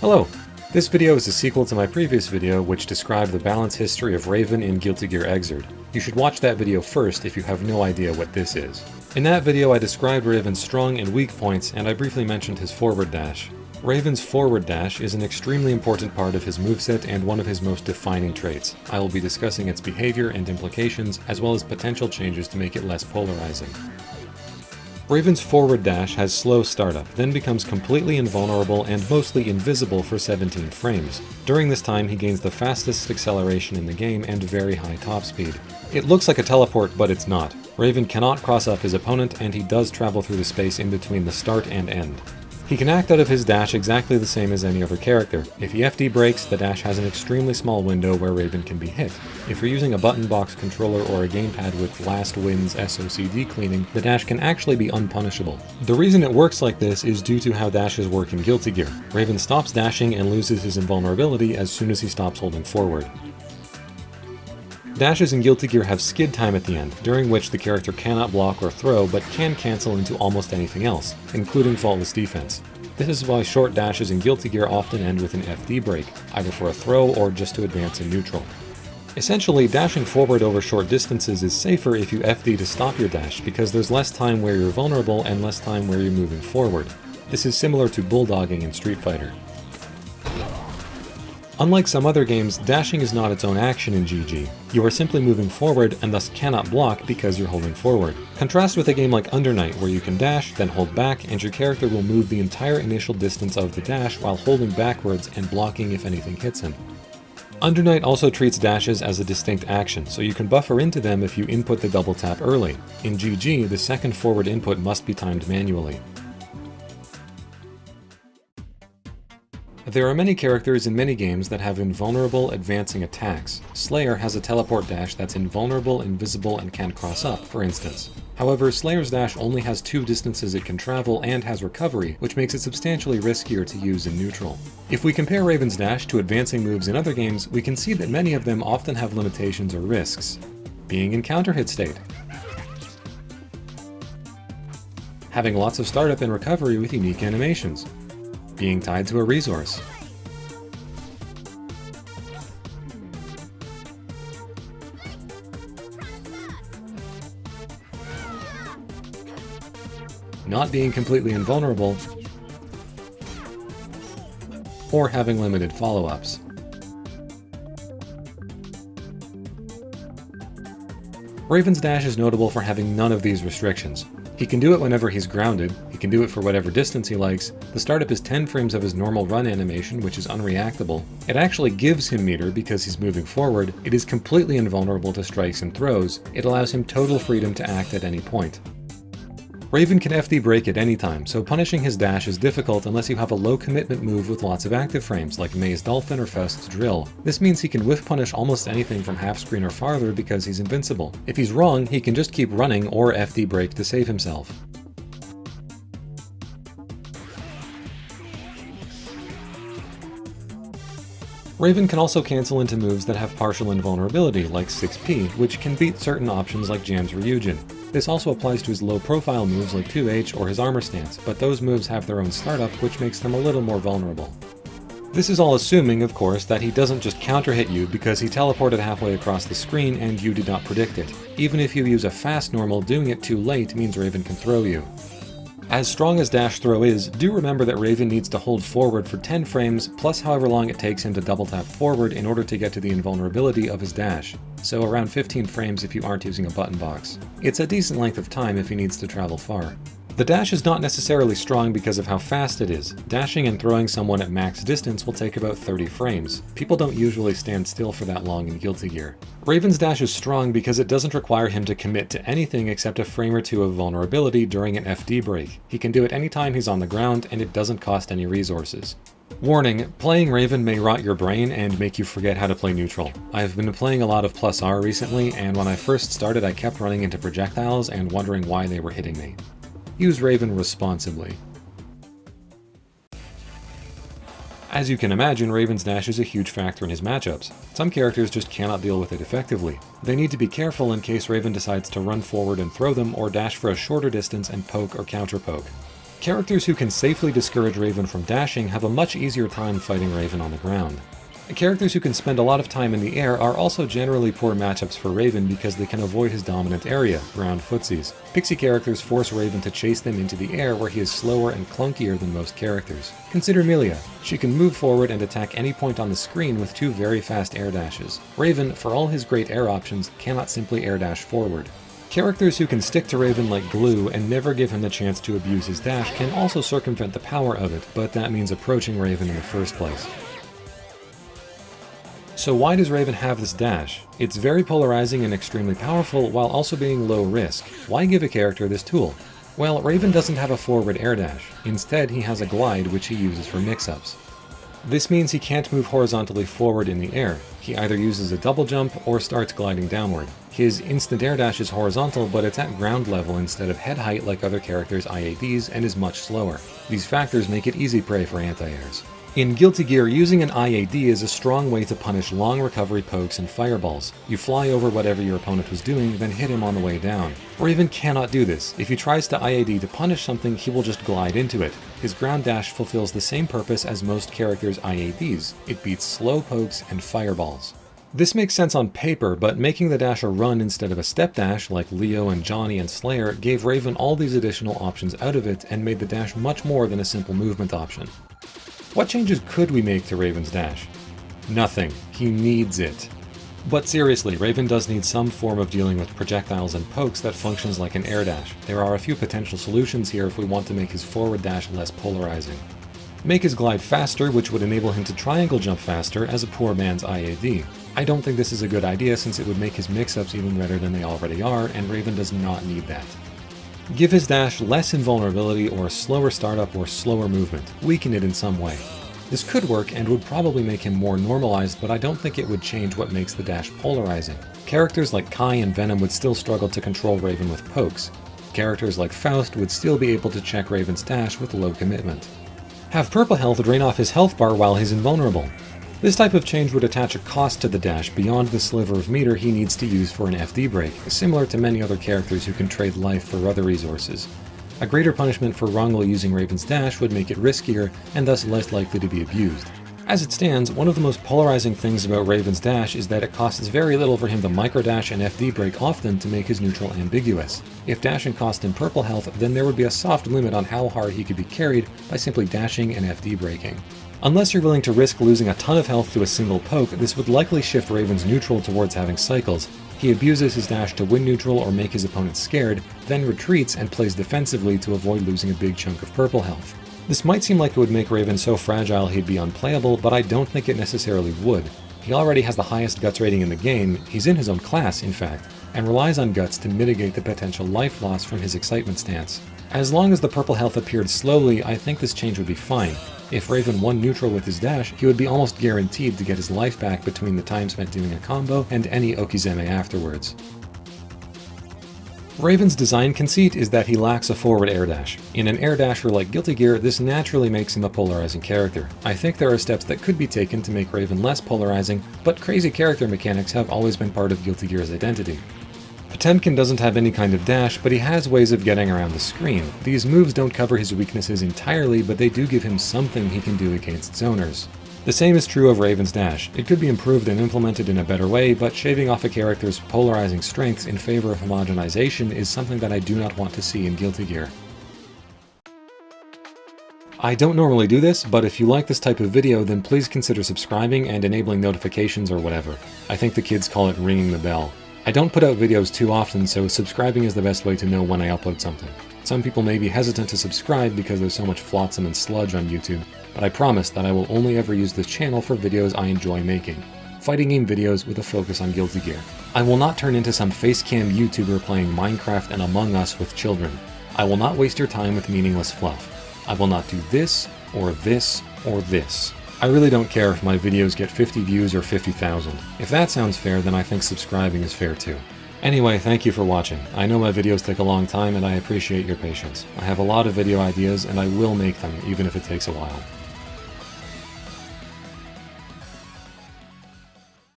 Hello! This video is a sequel to my previous video which described the balance history of Raven in Guilty Gear Xrd. You should watch that video first if you have no idea what this is. In that video I described Raven's strong and weak points, and I briefly mentioned his forward dash. Raven's forward dash is an extremely important part of his moveset and one of his most defining traits. I will be discussing its behavior and implications, as well as potential changes to make it less polarizing. Raven's forward dash has slow startup, then becomes completely invulnerable and mostly invisible for 17 frames. During this time he gains the fastest acceleration in the game and very high top speed. It looks like a teleport, but it's not. Raven cannot cross up his opponent, and he does travel through the space in between the start and end. He can act out of his dash exactly the same as any other character. If he FD breaks, the dash has an extremely small window where Raven can be hit. If you're using a button box controller or a gamepad with Last Wind's SOCD cleaning, the dash can actually be unpunishable. The reason it works like this is due to how dashes work in Guilty Gear. Raven stops dashing and loses his invulnerability as soon as he stops holding forward. Dashes in Guilty Gear have skid time at the end, during which the character cannot block or throw, but can cancel into almost anything else, including faultless defense. This is why short dashes in Guilty Gear often end with an FD break, either for a throw or just to advance in neutral. Essentially, dashing forward over short distances is safer if you FD to stop your dash, because there's less time where you're vulnerable and less time where you're moving forward. This is similar to bulldogging in Street Fighter. Unlike some other games, dashing is not its own action in GG. You are simply moving forward and thus cannot block because you're holding forward. Contrast with a game like Under Night, where you can dash, then hold back, and your character will move the entire initial distance of the dash while holding backwards and blocking if anything hits him. Under Night also treats dashes as a distinct action, so you can buffer into them if you input the double tap early. In GG, the second forward input must be timed manually. There are many characters in many games that have invulnerable advancing attacks. Slayer has a teleport dash that's invulnerable, invisible, and can cross up, for instance. However, Slayer's dash only has two distances it can travel and has recovery, which makes it substantially riskier to use in neutral. If we compare Raven's dash to advancing moves in other games, we can see that many of them often have limitations or risks. Being in counter hit state. Having lots of startup and recovery with unique animations. Being tied to a resource. Not being completely invulnerable, or having limited follow-ups. Raven's dash is notable for having none of these restrictions. He can do it whenever he's grounded, he can do it for whatever distance he likes, the startup is 10 frames of his normal run animation, which is unreactable. It actually gives him meter because he's moving forward, it is completely invulnerable to strikes and throws, it allows him total freedom to act at any point. Raven can FD break at any time, so punishing his dash is difficult unless you have a low commitment move with lots of active frames, like May's Dolphin or Faust's Drill. This means he can whiff punish almost anything from half screen or farther because he's invincible. If he's wrong, he can just keep running or FD break to save himself. Raven can also cancel into moves that have partial invulnerability, like 6P, which can beat certain options like Jam's Ryujin. This also applies to his low-profile moves like 2H or his armor stance, but those moves have their own startup, which makes them a little more vulnerable. This is all assuming, of course, that he doesn't just counter-hit you because he teleported halfway across the screen and you did not predict it. Even if you use a fast normal, doing it too late means Raven can throw you. As strong as dash throw is, do remember that Raven needs to hold forward for 10 frames, plus however long it takes him to double tap forward in order to get to the invulnerability of his dash, so around 15 frames if you aren't using a button box. It's a decent length of time if he needs to travel far. The dash is not necessarily strong because of how fast it is. Dashing and throwing someone at max distance will take about 30 frames. People don't usually stand still for that long in Guilty Gear. Raven's dash is strong because it doesn't require him to commit to anything except a frame or two of vulnerability during an FD break. He can do it anytime he's on the ground, and it doesn't cost any resources. Warning, playing Raven may rot your brain and make you forget how to play neutral. I've been playing a lot of Plus R recently, and when I first started I kept running into projectiles and wondering why they were hitting me. Use Raven responsibly. As you can imagine, Raven's dash is a huge factor in his matchups. Some characters just cannot deal with it effectively. They need to be careful in case Raven decides to run forward and throw them, or dash for a shorter distance and poke or counter poke. Characters who can safely discourage Raven from dashing have a much easier time fighting Raven on the ground. Characters who can spend a lot of time in the air are also generally poor matchups for Raven because they can avoid his dominant area, ground footsies. Pixie characters force Raven to chase them into the air where he is slower and clunkier than most characters. Consider Milia. She can move forward and attack any point on the screen with 2 very fast air dashes. Raven, for all his great air options, cannot simply air dash forward. Characters who can stick to Raven like glue and never give him the chance to abuse his dash can also circumvent the power of it, but that means approaching Raven in the first place. So why does Raven have this dash? It's very polarizing and extremely powerful while also being low risk. Why give a character this tool? Well, Raven doesn't have a forward air dash. Instead, he has a glide which he uses for mix-ups. This means he can't move horizontally forward in the air. He either uses a double jump or starts gliding downward. His instant air dash is horizontal, but it's at ground level instead of head height like other characters' IADs and is much slower. These factors make it easy prey for anti-airs. In Guilty Gear, using an IAD is a strong way to punish long recovery pokes and fireballs. You fly over whatever your opponent was doing, then hit him on the way down. Raven cannot do this. If he tries to IAD to punish something, he will just glide into it. His ground dash fulfills the same purpose as most characters' IADs. It beats slow pokes and fireballs. This makes sense on paper, but making the dash a run instead of a step dash, like Leo and Johnny and Slayer, gave Raven all these additional options out of it and made the dash much more than a simple movement option. What changes could we make to Raven's dash? Nothing. He needs it. But seriously, Raven does need some form of dealing with projectiles and pokes that functions like an air dash. There are a few potential solutions here if we want to make his forward dash less polarizing. Make his glide faster, which would enable him to triangle jump faster as a poor man's IAD. I don't think this is a good idea since it would make his mix-ups even better than they already are, and Raven does not need that. Give his dash less invulnerability or a slower startup or slower movement. Weaken it in some way. This could work and would probably make him more normalized, but I don't think it would change what makes the dash polarizing. Characters like Kai and Venom would still struggle to control Raven with pokes. Characters like Faust would still be able to check Raven's dash with low commitment. Have purple health drain off his health bar while he's invulnerable. This type of change would attach a cost to the dash beyond the sliver of meter he needs to use for an FD break, similar to many other characters who can trade life for other resources. A greater punishment for wrongly using Raven's dash would make it riskier and thus less likely to be abused. As it stands, one of the most polarizing things about Raven's dash is that it costs very little for him to microdash and FD break often to make his neutral ambiguous. If dashing cost him purple health, then there would be a soft limit on how hard he could be carried by simply dashing and FD breaking. Unless you're willing to risk losing a ton of health to a single poke, this would likely shift Raven's neutral towards having cycles. He abuses his dash to win neutral or make his opponent scared, then retreats and plays defensively to avoid losing a big chunk of purple health. This might seem like it would make Raven so fragile he'd be unplayable, but I don't think it necessarily would. He already has the highest guts rating in the game, he's in his own class in fact, and relies on guts to mitigate the potential life loss from his excitement stance. As long as the purple health appeared slowly, I think this change would be fine. If Raven won neutral with his dash, he would be almost guaranteed to get his life back between the time spent doing a combo and any Okizeme afterwards. Raven's design conceit is that he lacks a forward air dash. In an air dasher like Guilty Gear, this naturally makes him a polarizing character. I think there are steps that could be taken to make Raven less polarizing, but crazy character mechanics have always been part of Guilty Gear's identity. Potemkin doesn't have any kind of dash, but he has ways of getting around the screen. These moves don't cover his weaknesses entirely, but they do give him something he can do against zoners. The same is true of Raven's dash. It could be improved and implemented in a better way, but shaving off a character's polarizing strengths in favor of homogenization is something that I do not want to see in Guilty Gear. I don't normally do this, but if you like this type of video, then please consider subscribing and enabling notifications or whatever. I think the kids call it ringing the bell. I don't put out videos too often, so subscribing is the best way to know when I upload something. Some people may be hesitant to subscribe because there's so much flotsam and sludge on YouTube, but I promise that I will only ever use this channel for videos I enjoy making. Fighting game videos with a focus on Guilty Gear. I will not turn into some facecam YouTuber playing Minecraft and Among Us with children. I will not waste your time with meaningless fluff. I will not do this, or this, or this. I really don't care if my videos get 50 views or 50,000. If that sounds fair, then I think subscribing is fair too. Anyway, thank you for watching. I know my videos take a long time and I appreciate your patience. I have a lot of video ideas and I will make them, even if it takes a while.